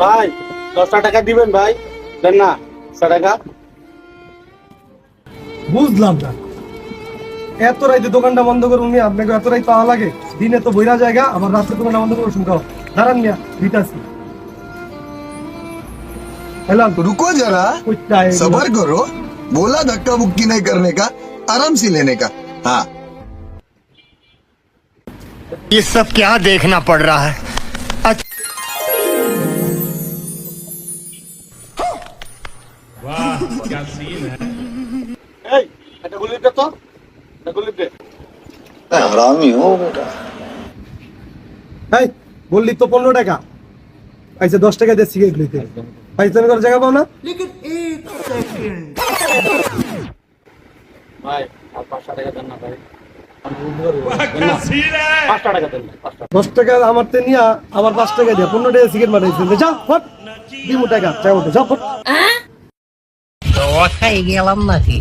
ভাই 10 টাকা দিবেন ভাই, দেন না 100 টাকা। বুঝলাম না, এত রাইতে দোকানটা বন্ধ করুন নি? আপনাকে এত রাইতে পাওয়া লাগে? দিনে তো বইরা জায়গা, আবার রাত্রে দোকানটা বন্ধ করে শুনকাও। দাঁড়ান মিয়া, দিতাছি। हेलो रुको जरा, सबर करो। बोला धक्का मुक्की नहीं करने का, आराम से लेने का। हाँ, ये सब क्या देखना पड़ रहा है? এই এটা গুলি দে তো, এটা গুলি দে। हरामी हो बेटा। এই বললি তো 15 টাকা, আইসে 10 টাকা দিয়ে সিগারেট লইতে। পাইছামি করার জায়গা পাও না? ভাই আর 5 টাকা দেন না ভাই, আমি বুঝতে পারবো। 5 টাকা দেন না, 5 টাকা। 10 টাকা আমার তে নিয়া আবার 5 টাকা দিয়ে 15 টাকা সিগারেট মারাইছেন। যা ফট, দিমু টাকা চাই ওটা, যা ফট। তো ওটাই গেলাম নাকি?